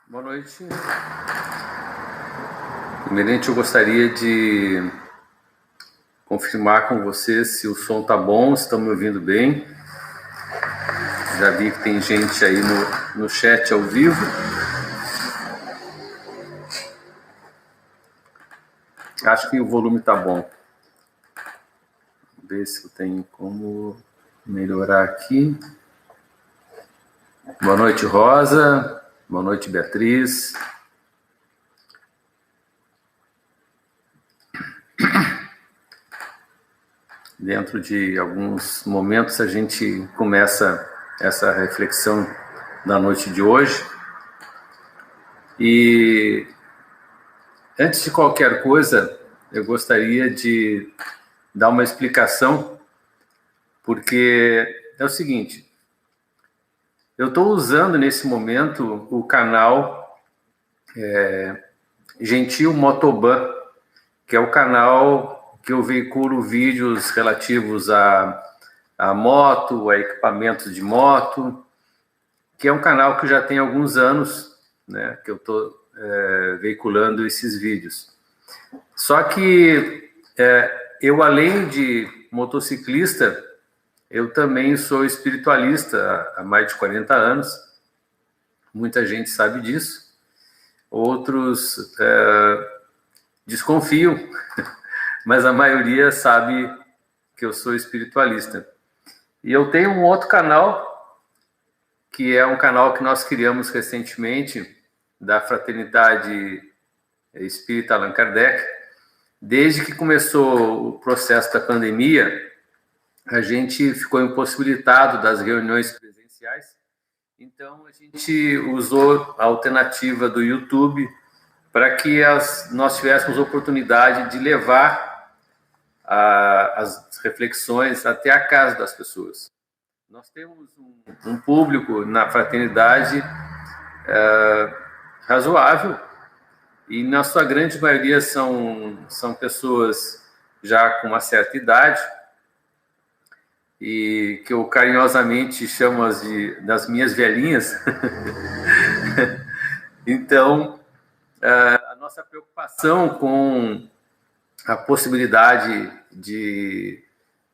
Boa noite. Primeiramente, eu gostaria de confirmar com vocês se o som está bom, se estão me ouvindo bem. Já vi que tem gente aí no chat ao vivo. Acho que o volume está bom. Vou ver se eu tenho como melhorar aqui. Boa noite, Rosa. Boa noite, Beatriz. Dentro de alguns momentos a gente começa essa reflexão da noite de hoje. E antes de qualquer coisa, eu gostaria de dar uma explicação, porque é o seguinte: eu estou usando nesse momento o canal Gentil Motoban, que é o canal que eu veiculo vídeos relativos a moto, a equipamentos de moto, que é um canal que já tem alguns anos, né, que eu estou veiculando esses vídeos. Só que eu, além de motociclista, eu também sou espiritualista há mais de 40 anos. Muita gente sabe disso. Outros desconfiam, mas a maioria sabe que eu sou espiritualista. E eu tenho um outro canal, que é um canal que nós criamos recentemente, da Fraternidade Espírita Allan Kardec. Desde que começou o processo da pandemia, a gente ficou impossibilitado das reuniões presenciais, então a gente usou a alternativa do YouTube para que nós tivéssemos oportunidade de levar as reflexões até a casa das pessoas. Nós temos um público na fraternidade razoável, e na sua grande maioria são pessoas já com uma certa idade, e que eu carinhosamente chamo das minhas velhinhas. Então, a nossa preocupação com a possibilidade de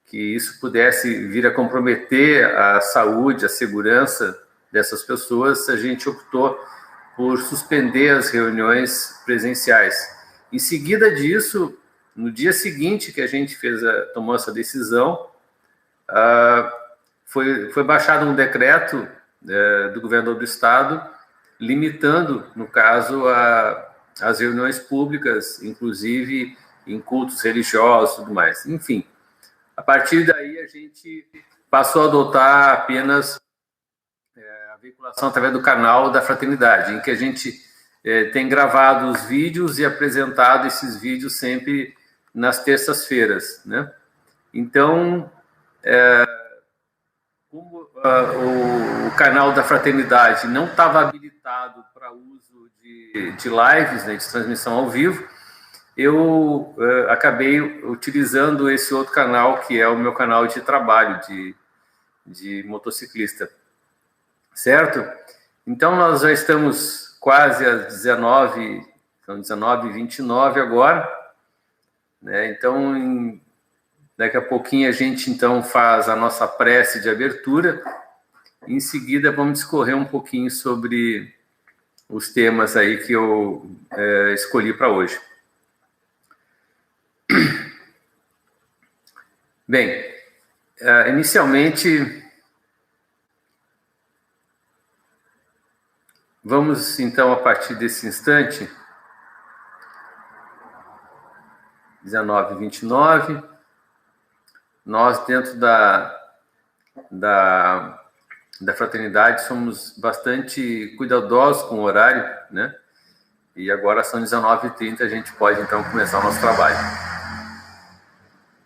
que isso pudesse vir a comprometer a saúde, a segurança dessas pessoas, a gente optou por suspender as reuniões presenciais. Em seguida disso, no dia seguinte que a gente tomou essa decisão, foi baixado um decreto do governador do estado, limitando, no caso, as reuniões públicas, inclusive em cultos religiosos e tudo mais. Enfim, a partir daí a gente passou a adotar apenas a veiculação através do canal da Fraternidade, em que a gente tem gravado os vídeos e apresentado esses vídeos sempre nas terças-feiras, né? Então, como o canal da Fraternidade não estava habilitado para uso de lives, né, de transmissão ao vivo, eu acabei utilizando esse outro canal, que é o meu canal de trabalho de motociclista, certo? Então, nós já estamos quase às 19, são 19h29 agora, né? Então, daqui a pouquinho a gente, então, faz a nossa prece de abertura. Em seguida, vamos discorrer um pouquinho sobre os temas aí que eu escolhi para hoje. Bem, inicialmente, vamos, então, a partir desse instante, 19h29, nós, dentro da fraternidade, somos bastante cuidadosos com o horário, né? E agora são 19h30, a gente pode, então, começar o nosso trabalho.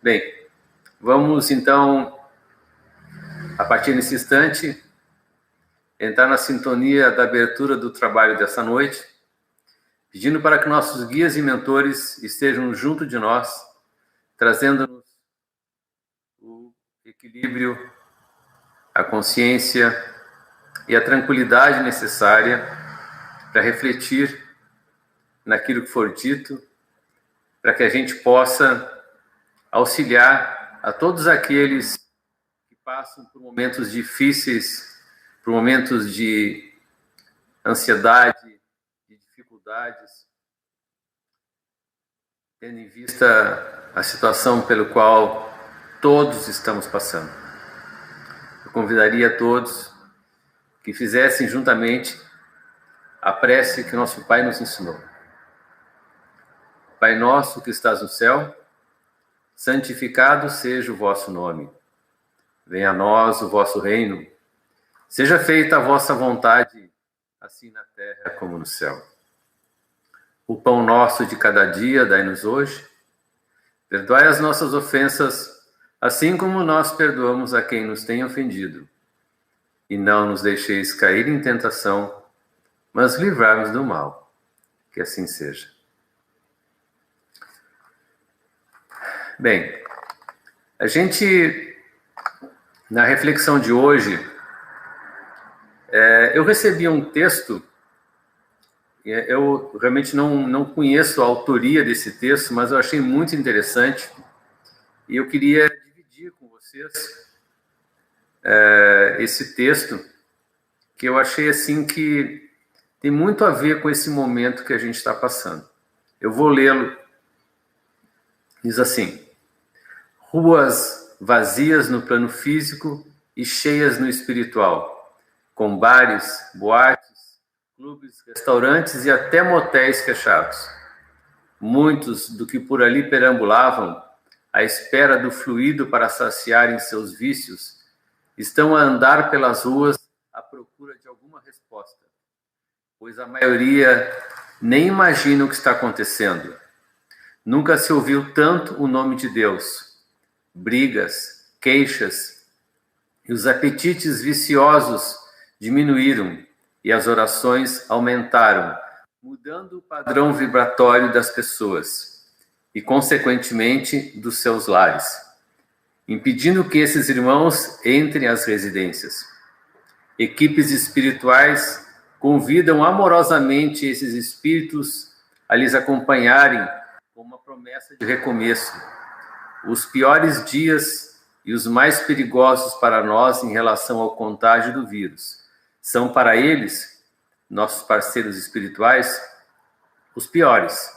Bem, vamos, então, a partir desse instante, entrar na sintonia da abertura do trabalho dessa noite, pedindo para que nossos guias e mentores estejam junto de nós, trazendo-nos o equilíbrio, a consciência e a tranquilidade necessária para refletir naquilo que for dito, para que a gente possa auxiliar a todos aqueles que passam por momentos difíceis, por momentos de ansiedade, de dificuldades, tendo em vista a situação pelo qual todos estamos passando. Eu convidaria a todos que fizessem juntamente a prece que nosso Pai nos ensinou. Pai nosso que estás no céu, santificado seja o vosso nome. Venha a nós o vosso reino. Seja feita a vossa vontade, assim na terra como no céu. O pão nosso de cada dia dai-nos hoje. Perdoai as nossas ofensas, assim como nós perdoamos a quem nos tem ofendido. E não nos deixeis cair em tentação, mas livrai-nos do mal. Que assim seja. Bem, a gente, na reflexão de hoje, eu recebi um texto, eu realmente não conheço a autoria desse texto, mas eu achei muito interessante e eu queria dividir com vocês esse texto, que eu achei assim que tem muito a ver com esse momento que a gente está passando. Eu vou lê-lo. Diz assim: ruas vazias no plano físico e cheias no espiritual, com bares, boates, clubes, restaurantes e até motéis fechados. Muitos do que por ali perambulavam, à espera do fluido para saciarem seus vícios, estão a andar pelas ruas à procura de alguma resposta, pois a maioria nem imagina o que está acontecendo. Nunca se ouviu tanto o nome de Deus. Brigas, queixas e os apetites viciosos diminuíram e as orações aumentaram, mudando o padrão vibratório das pessoas e, consequentemente, dos seus lares, impedindo que esses irmãos entrem às residências. Equipes espirituais convidam amorosamente esses espíritos a lhes acompanharem com uma promessa de recomeço. Os piores dias e os mais perigosos para nós em relação ao contágio do vírus são para eles, nossos parceiros espirituais, os piores.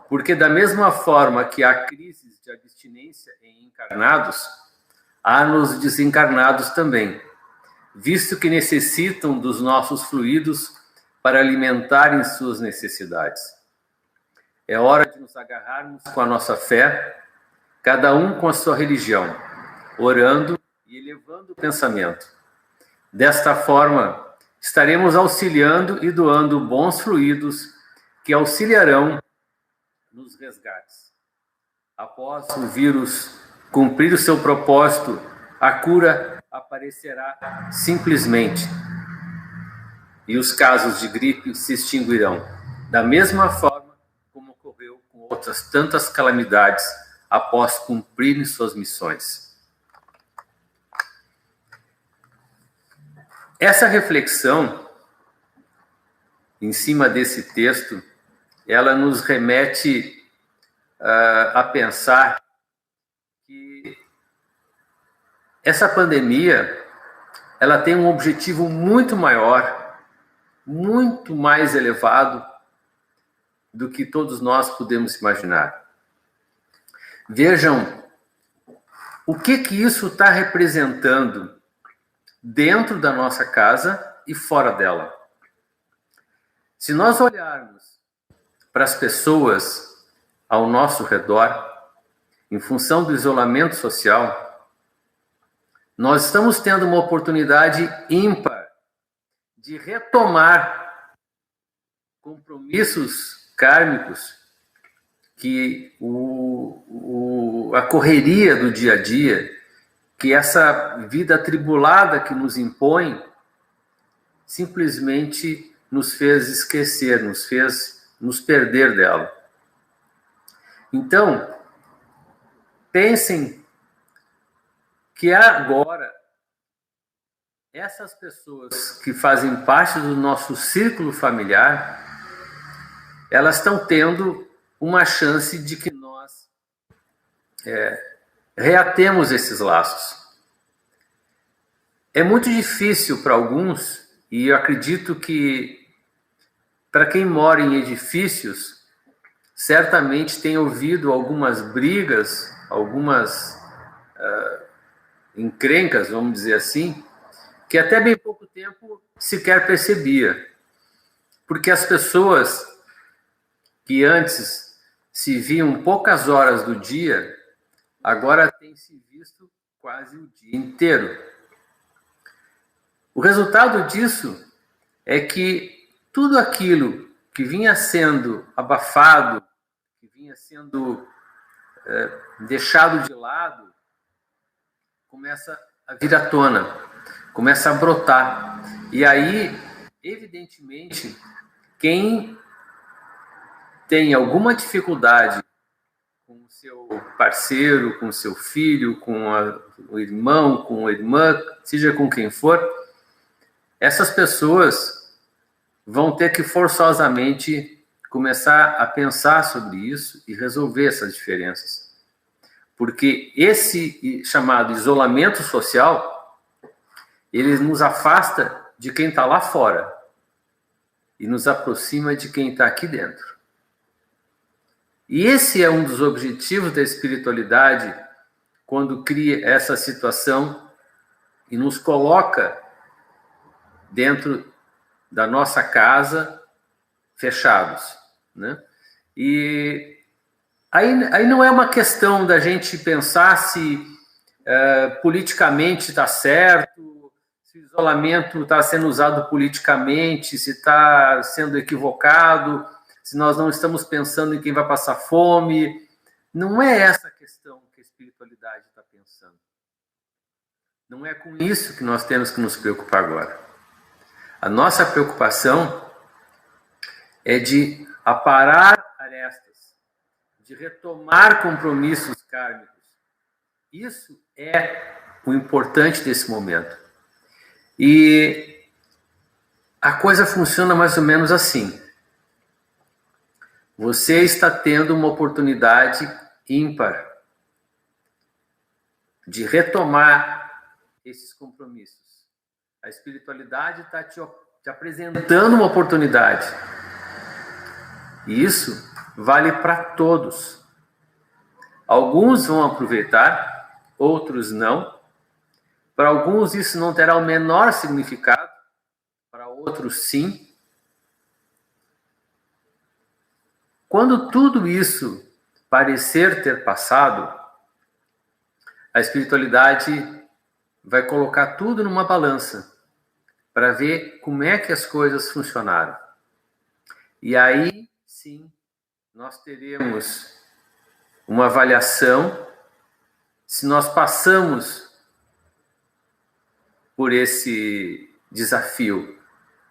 Porque da mesma forma que há crises de abstinência em encarnados, há nos desencarnados também, visto que necessitam dos nossos fluidos para alimentarem suas necessidades. É hora de nos agarrarmos com a nossa fé, cada um com a sua religião, orando e elevando o pensamento. Desta forma, estaremos auxiliando e doando bons fluidos que auxiliarão nos resgates. Após o vírus cumprir o seu propósito, a cura aparecerá simplesmente e os casos de gripe se extinguirão, da mesma forma como ocorreu com outras tantas calamidades após cumprirem suas missões. Essa reflexão em cima desse texto, ela nos remete a pensar que essa pandemia, ela tem um objetivo muito maior, muito mais elevado do que todos nós podemos imaginar. Vejam o que isso está representando dentro da nossa casa e fora dela. Se nós olharmos para as pessoas ao nosso redor, em função do isolamento social, nós estamos tendo uma oportunidade ímpar de retomar compromissos kármicos que a correria do dia a dia, que essa vida atribulada que nos impõe, simplesmente nos fez esquecer, nos fez nos perder dela. Então, pensem que agora essas pessoas que fazem parte do nosso círculo familiar, elas estão tendo uma chance de que nós reatemos esses laços. É muito difícil para alguns, e eu acredito que para quem mora em edifícios, certamente tem ouvido algumas brigas, algumas encrencas, vamos dizer assim, que até bem pouco tempo sequer percebia. Porque as pessoas que antes se viam poucas horas do dia, agora têm se visto quase o dia inteiro. O resultado disso é que tudo aquilo que vinha sendo abafado, que vinha sendo deixado de lado, começa a vir à tona, começa a brotar. E aí, evidentemente, quem tem alguma dificuldade com o seu parceiro, com o seu filho, com o irmão, com a irmã, seja com quem for, essas pessoas vão ter que forçosamente começar a pensar sobre isso e resolver essas diferenças. Porque esse chamado isolamento social, ele nos afasta de quem está lá fora e nos aproxima de quem está aqui dentro. E esse é um dos objetivos da espiritualidade quando cria essa situação e nos coloca dentro da nossa casa fechados, né? E aí não é uma questão da gente pensar se politicamente está certo, se o isolamento está sendo usado politicamente, se está sendo equivocado, se nós não estamos pensando em quem vai passar fome. Não é essa a questão que a espiritualidade está pensando. Não é com isso que nós temos que nos preocupar agora. A nossa preocupação é de aparar arestas, de retomar compromissos kármicos. Isso é o importante desse momento. E a coisa funciona mais ou menos assim. Você está tendo uma oportunidade ímpar de retomar esses compromissos. A espiritualidade está te apresentando uma oportunidade. E isso vale para todos. Alguns vão aproveitar, outros não. Para alguns isso não terá o menor significado, para outros sim. Quando tudo isso parecer ter passado, a espiritualidade vai colocar tudo numa balança para ver como é que as coisas funcionaram. E aí, sim, nós teremos uma avaliação se nós passamos por esse desafio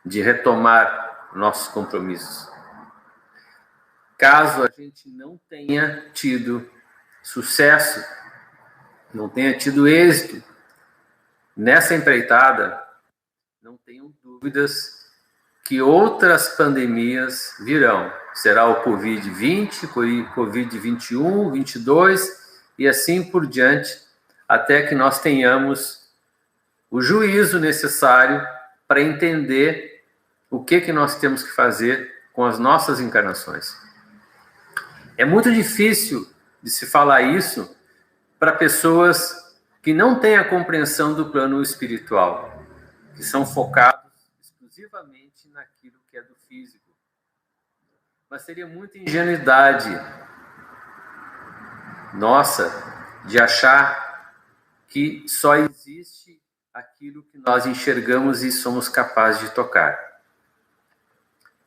de retomar nossos compromissos. Caso a gente não tenha tido sucesso, não tenha tido êxito nessa empreitada, não tenham dúvidas que outras pandemias virão. Será o Covid-20, Covid-21, 22 e assim por diante, até que nós tenhamos o juízo necessário para entender o que nós temos que fazer com as nossas encarnações. É muito difícil de se falar isso para pessoas que não têm a compreensão do plano espiritual, que são focados exclusivamente naquilo que é do físico. Mas seria muita ingenuidade nossa de achar que só existe aquilo que nós enxergamos e somos capazes de tocar.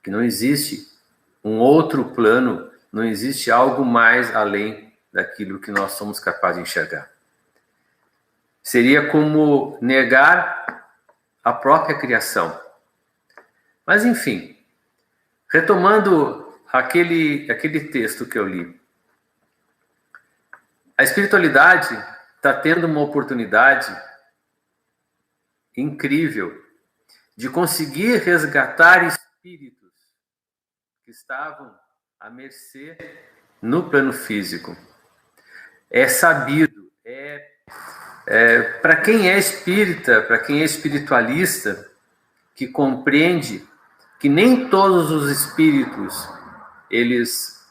Que não existe um outro plano, não existe algo mais além daquilo que nós somos capazes de enxergar. Seria como negar a própria criação. Mas, enfim, retomando aquele texto que eu li. A espiritualidade está tendo uma oportunidade incrível de conseguir resgatar espíritos que estavam à mercê no plano físico. É sabido, para quem é espírita, para quem é espiritualista, que compreende que nem todos os espíritos eles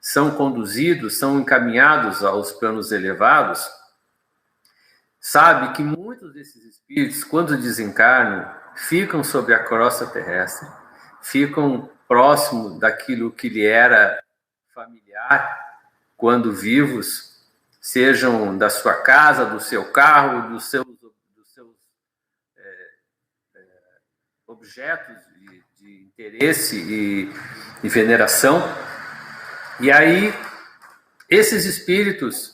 são conduzidos, são encaminhados aos planos elevados, sabe que muitos desses espíritos, quando desencarnam, ficam sobre a crosta terrestre, ficam próximo daquilo que lhe era familiar quando vivos, sejam da sua casa, do seu carro, dos seus objetos de interesse e veneração. E aí, esses espíritos,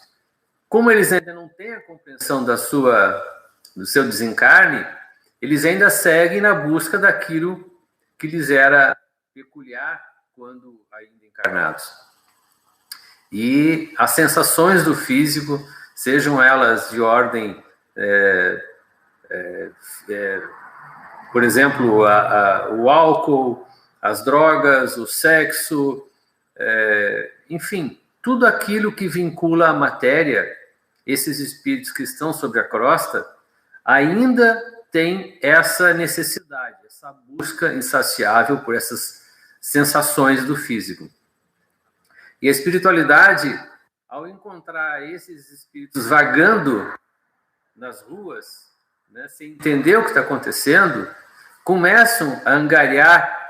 como eles ainda não têm a compreensão do seu desencarne, eles ainda seguem na busca daquilo que lhes era peculiar quando ainda encarnados. E as sensações do físico, sejam elas de ordem, por exemplo, o álcool, as drogas, o sexo, enfim, tudo aquilo que vincula a matéria, esses espíritos que estão sobre a crosta, ainda têm essa necessidade, essa busca insaciável por essas sensações do físico. E a espiritualidade, ao encontrar esses espíritos vagando nas ruas, né, sem entender o que está acontecendo, começam a angariar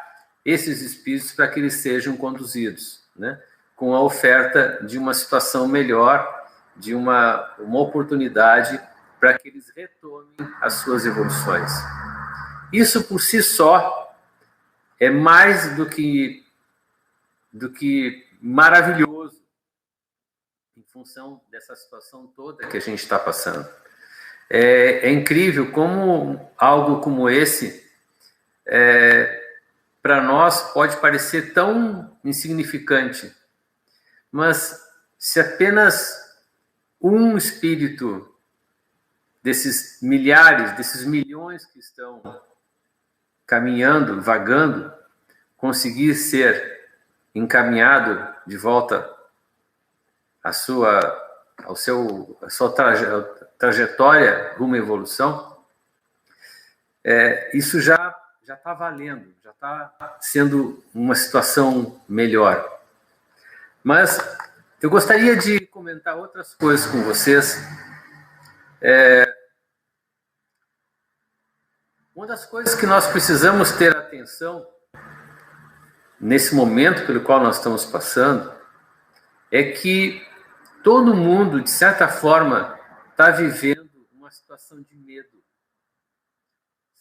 esses espíritos para que eles sejam conduzidos, né, com a oferta de uma situação melhor, de uma oportunidade para que eles retomem as suas evoluções. Isso por si só é mais do que maravilhoso em função dessa situação toda que a gente está passando. É incrível como algo como esse, para nós, pode parecer tão insignificante, mas se apenas um espírito desses milhares, desses milhões que estão caminhando, vagando, conseguir ser encaminhado de volta à sua trajetória rumo à evolução, isso já está valendo, já está sendo uma situação melhor. Mas eu gostaria de comentar outras coisas com vocês. Uma das coisas que nós precisamos ter atenção nesse momento pelo qual nós estamos passando é que todo mundo, de certa forma, está vivendo uma situação de medo,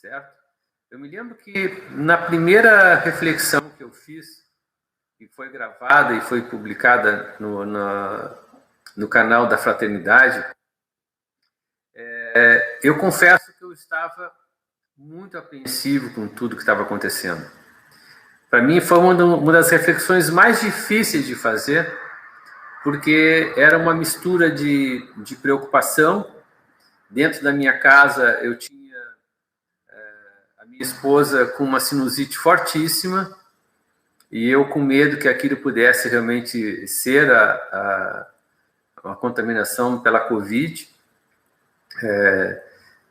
certo? Eu me lembro que na primeira reflexão que eu fiz, que foi gravada e foi publicada no canal da Fraternidade, eu confesso que eu estava muito apreensivo com tudo que estava acontecendo. Para mim foi uma das reflexões mais difíceis de fazer, porque era uma mistura de preocupação. Dentro da minha casa eu tinha a minha esposa com uma sinusite fortíssima e eu com medo que aquilo pudesse realmente ser uma contaminação pela Covid.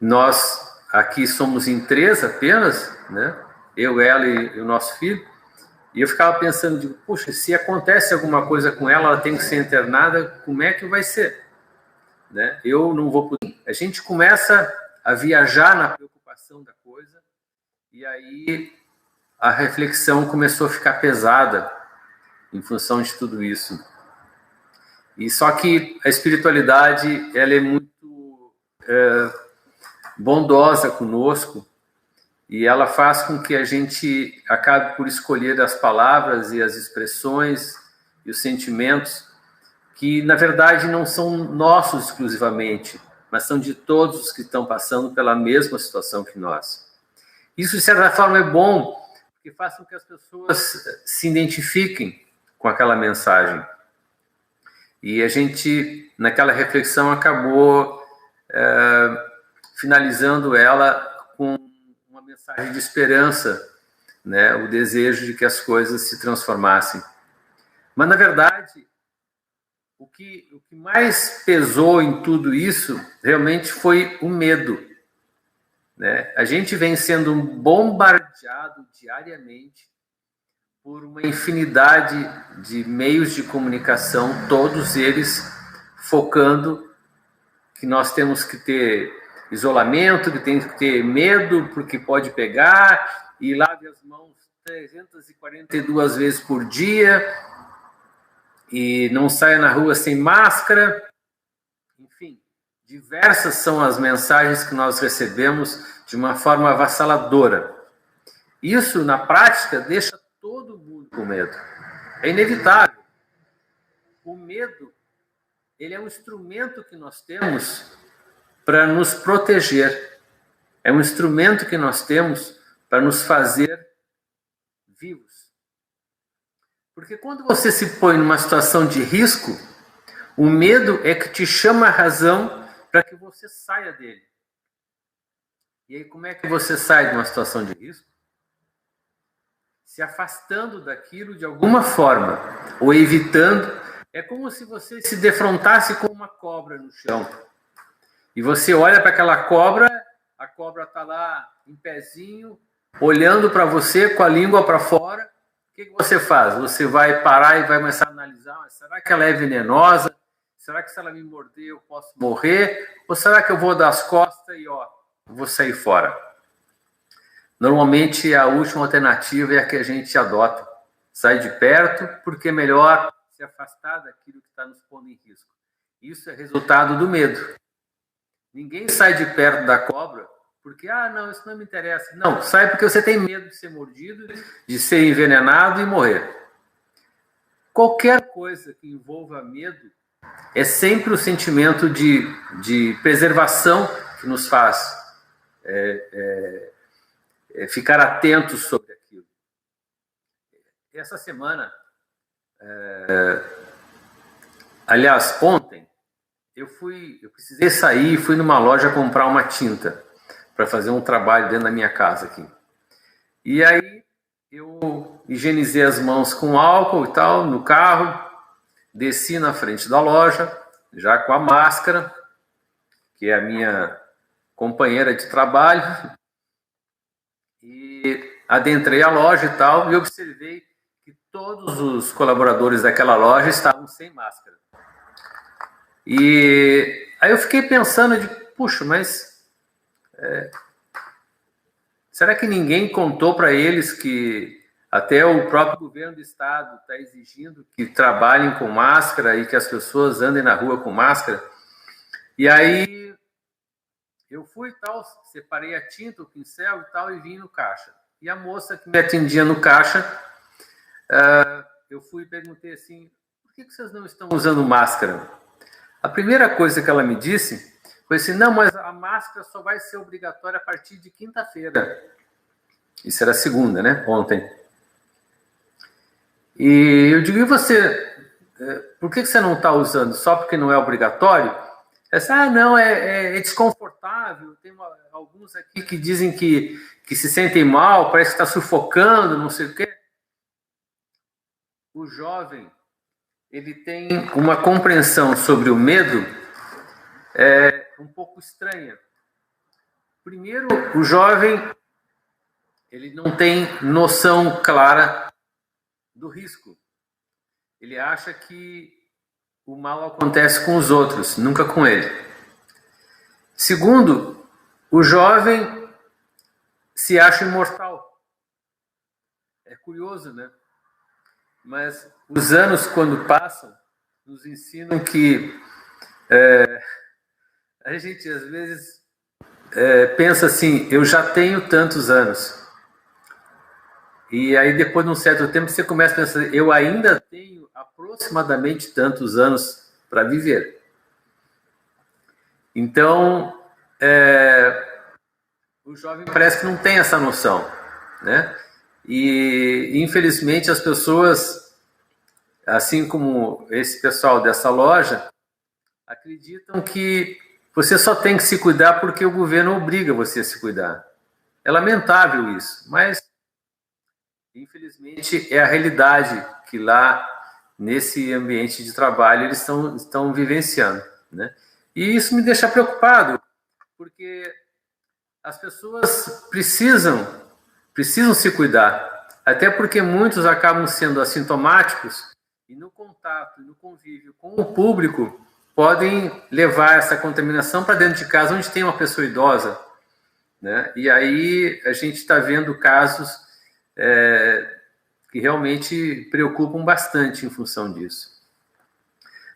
Nós aqui somos em 3 apenas, né? Eu, ela e o nosso filho. E eu ficava pensando, puxa, se acontece alguma coisa com ela, ela tem que ser internada, como é que vai ser? Né? Eu não vou poder. A gente começa a viajar na preocupação da coisa e aí a reflexão começou a ficar pesada em função de tudo isso. E só que a espiritualidade, ela é muito bondosa conosco e ela faz com que a gente acabe por escolher as palavras e as expressões e os sentimentos que, na verdade, não são nossos exclusivamente, mas são de todos os que estão passando pela mesma situação que nós. Isso, de certa forma, é bom, porque faz com que as pessoas se identifiquem com aquela mensagem. E a gente, naquela reflexão, acabou finalizando ela com uma mensagem de esperança, né? O desejo de que as coisas se transformassem. Mas, na verdade, o que mais pesou em tudo isso realmente foi o medo, né? A gente vem sendo bombardeado diariamente por uma infinidade de meios de comunicação, todos eles focando que nós temos que ter isolamento, que tem que ter medo porque pode pegar, e lave as mãos 342 vezes por dia, e não saia na rua sem máscara. Enfim, diversas são as mensagens que nós recebemos de uma forma avassaladora. Isso, na prática, deixa todo mundo com medo. É inevitável. O medo, ele é um instrumento que nós temos para nos proteger. É um instrumento que nós temos para nos fazer vivos. Porque quando você se põe numa situação de risco, o medo é que te chama a razão para que você saia dele. E aí, como é que você sai de uma situação de risco? Se afastando daquilo de alguma forma, ou evitando. É como se você se defrontasse com uma cobra no chão. E você olha para aquela cobra, a cobra está lá em pezinho, olhando para você com a língua para fora. O que você faz? Você vai parar e vai começar a analisar, será que ela é venenosa? Será que se ela me morder eu posso morrer? Ou será que eu vou dar as costas e vou sair fora? Normalmente a última alternativa é a que a gente adota. Sai de perto porque é melhor se afastar daquilo que está nos pondo em risco. Isso é resultado do medo. Ninguém sai de perto da cobra porque, não, isso não me interessa. Não, sai porque você tem medo de ser mordido, de ser envenenado e morrer. Qualquer coisa que envolva medo é sempre o sentimento de preservação que nos faz ficar atentos sobre aquilo. Essa semana, aliás, ontem, eu precisei sair e fui numa loja comprar uma tinta para fazer um trabalho dentro da minha casa aqui. E aí eu higienizei as mãos com álcool e tal no carro, desci na frente da loja, já com a máscara, que é a minha companheira de trabalho, e adentrei a loja e tal, e observei que todos os colaboradores daquela loja estavam sem máscara. E aí eu fiquei pensando puxa, mas será que ninguém contou para eles que até o próprio governo do estado está exigindo que trabalhem com máscara e que as pessoas andem na rua com máscara? E aí eu fui e tal, separei a tinta, o pincel e tal, e vim no caixa. E a moça que me atendia no caixa, eu fui e perguntei assim, por que vocês não estão usando máscara? A primeira coisa que ela me disse foi assim, não, mas a máscara só vai ser obrigatória a partir de quinta-feira. Isso era segunda, né? Ontem. E eu digo, e você, por que você não está usando? Só porque não é obrigatório? Essa, não, é desconfortável. Tem alguns aqui que dizem que se sentem mal, parece que está sufocando, não sei o quê. O jovem, ele tem uma compreensão sobre o medo um pouco estranha. Primeiro, o jovem, ele não tem noção clara do risco. Ele acha que o mal acontece com os outros, nunca com ele. Segundo, o jovem se acha imortal. É curioso, né? Mas os anos, quando passam, nos ensinam que a gente, às vezes, pensa assim, eu já tenho tantos anos. E aí, depois de um certo tempo, você começa a pensar, eu ainda tenho aproximadamente tantos anos para viver. Então, o jovem parece que não tem essa noção, né? E, infelizmente, as pessoas, assim como esse pessoal dessa loja, acreditam que você só tem que se cuidar porque o governo obriga você a se cuidar. É lamentável isso, mas infelizmente é a realidade que lá nesse ambiente de trabalho eles estão vivenciando, né? E isso me deixa preocupado, porque as pessoas precisam se cuidar, até porque muitos acabam sendo assintomáticos e no contato, no convívio com o público podem levar essa contaminação para dentro de casa onde tem uma pessoa idosa, né? E aí a gente está vendo casos que realmente preocupam bastante em função disso.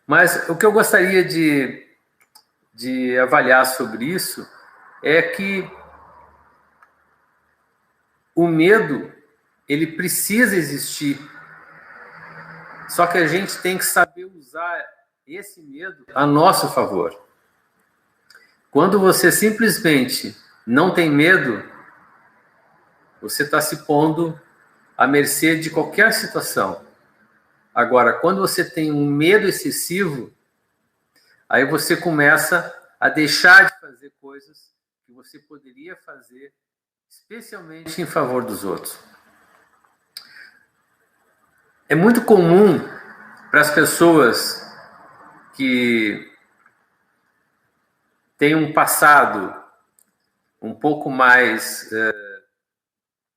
Mas o que eu gostaria de avaliar sobre isso é que o medo, ele precisa existir, só que a gente tem que saber usar esse medo a nosso favor. Quando você simplesmente não tem medo, você está se pondo à mercê de qualquer situação. Agora, quando você tem um medo excessivo, aí você começa a deixar de fazer coisas que você poderia fazer, especialmente em favor dos outros. É muito comum para as pessoas que têm um passado um pouco mais,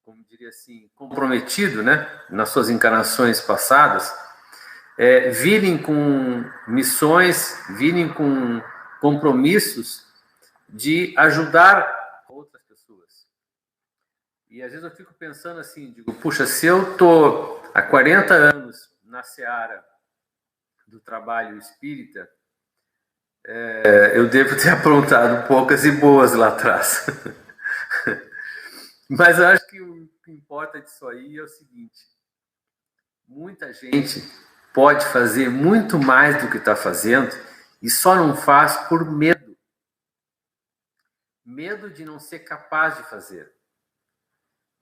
como diria assim, comprometido, né, nas suas encarnações passadas, virem com missões, virem com compromissos de ajudar outras pessoas. E às vezes eu fico pensando assim, digo, puxa, se eu estou há 40 anos na seara do trabalho espírita, eu devo ter aprontado poucas e boas lá atrás. Mas eu acho que o que importa disso aí é o seguinte: muita gente pode fazer muito mais do que está fazendo e só não faz por medo. Medo de não ser capaz de fazer.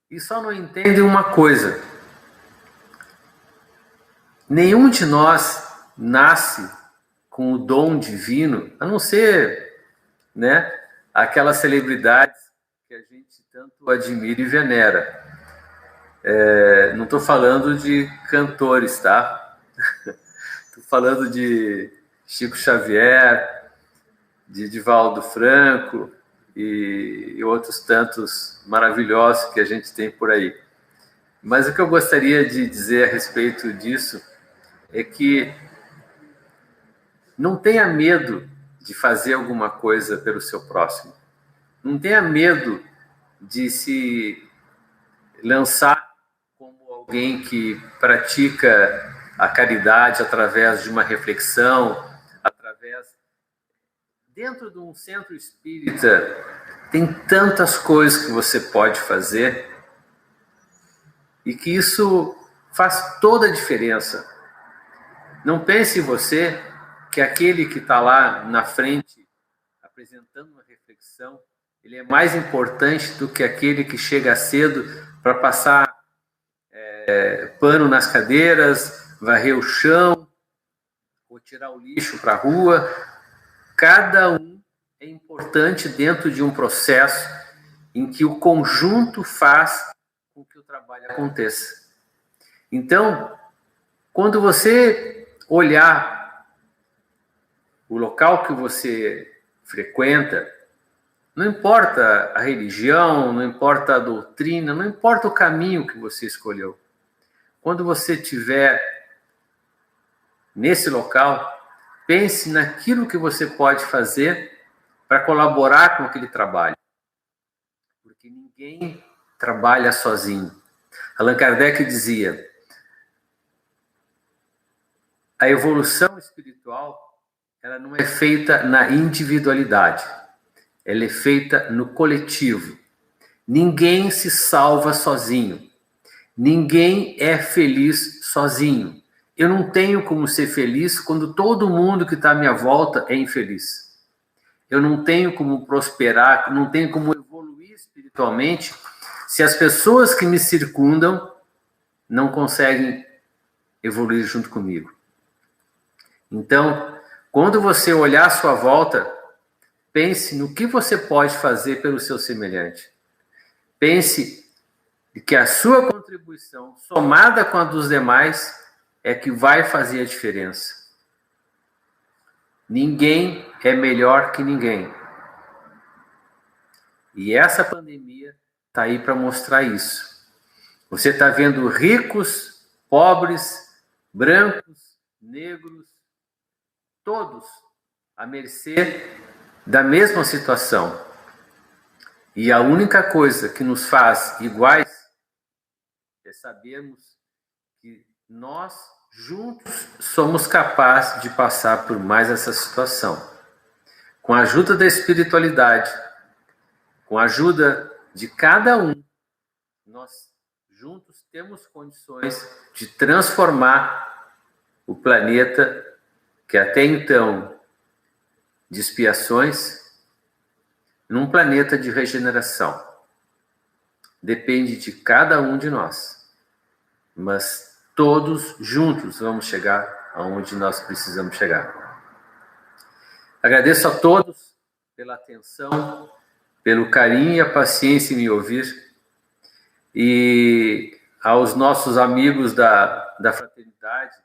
E só não entendem uma coisa: nenhum de nós nasce com o dom divino, a não ser, né, aquelas celebridades que a gente tanto admira e venera. Não estou falando de cantores, tá? Estou falando de Chico Xavier, de Divaldo Franco e outros tantos maravilhosos que a gente tem por aí. Mas o que eu gostaria de dizer a respeito disso é que não tenha medo de fazer alguma coisa pelo seu próximo. Não tenha medo de se lançar como alguém que pratica a caridade através de uma reflexão, dentro de um centro espírita, tem tantas coisas que você pode fazer e que isso faz toda a diferença. Não pense em você que aquele que está lá na frente apresentando uma reflexão, ele é mais importante do que aquele que chega cedo para passar pano nas cadeiras, varrer o chão, ou tirar o lixo para a rua. Cada um é importante dentro de um processo em que o conjunto faz com que o trabalho aconteça. Então, quando você olhar o local que você frequenta, não importa a religião, não importa a doutrina, não importa o caminho que você escolheu. Quando você estiver nesse local, pense naquilo que você pode fazer para colaborar com aquele trabalho. Porque ninguém trabalha sozinho. Allan Kardec dizia: a evolução espiritual, ela não é feita na individualidade, ela é feita no coletivo. Ninguém se salva sozinho. Ninguém é feliz sozinho. Eu não tenho como ser feliz quando todo mundo que está à minha volta é infeliz. Eu não tenho como prosperar, não tenho como evoluir espiritualmente se as pessoas que me circundam não conseguem evoluir junto comigo. Então, quando você olhar à sua volta, pense no que você pode fazer pelo seu semelhante. Pense que a sua contribuição, somada com a dos demais, é que vai fazer a diferença. Ninguém é melhor que ninguém. E essa pandemia está aí para mostrar isso. Você está vendo ricos, pobres, brancos, negros, todos à mercê da mesma situação. E a única coisa que nos faz iguais é sabermos que nós juntos somos capazes de passar por mais essa situação. Com a ajuda da espiritualidade, com a ajuda de cada um, nós juntos temos condições de transformar o planeta que até então de expiações num planeta de regeneração. Depende de cada um de nós, mas todos juntos vamos chegar aonde nós precisamos chegar. Agradeço a todos pela atenção, pelo carinho e a paciência em me ouvir, e aos nossos amigos da fraternidade,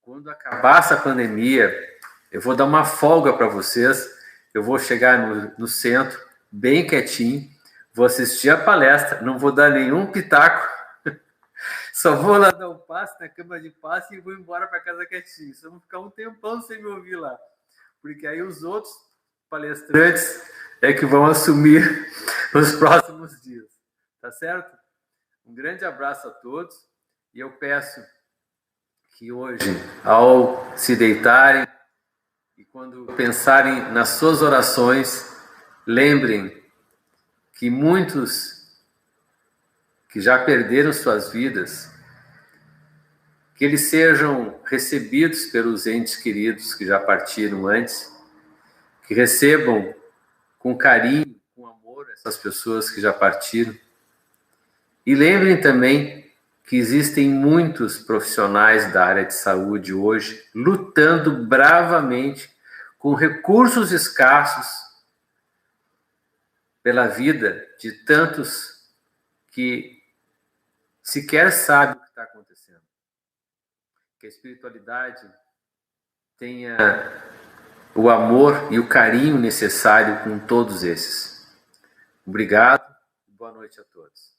quando acabar essa pandemia, eu vou dar uma folga para vocês, eu vou chegar no centro, bem quietinho, vou assistir a palestra, não vou dar nenhum pitaco, só vou lá dar um passe na cama de passe e vou embora para casa quietinho. Só vou ficar um tempão sem me ouvir lá, porque aí os outros palestrantes é que vão assumir nos próximos dias, tá certo? Um grande abraço a todos e eu peço que hoje, ao se deitarem e quando pensarem nas suas orações, lembrem que muitos que já perderam suas vidas, que eles sejam recebidos pelos entes queridos que já partiram antes, que recebam com carinho, com amor essas pessoas que já partiram. E lembrem também que existem muitos profissionais da área de saúde hoje lutando bravamente com recursos escassos pela vida de tantos que sequer sabem o que está acontecendo. Que a espiritualidade tenha o amor e o carinho necessário com todos esses. Obrigado e boa noite a todos.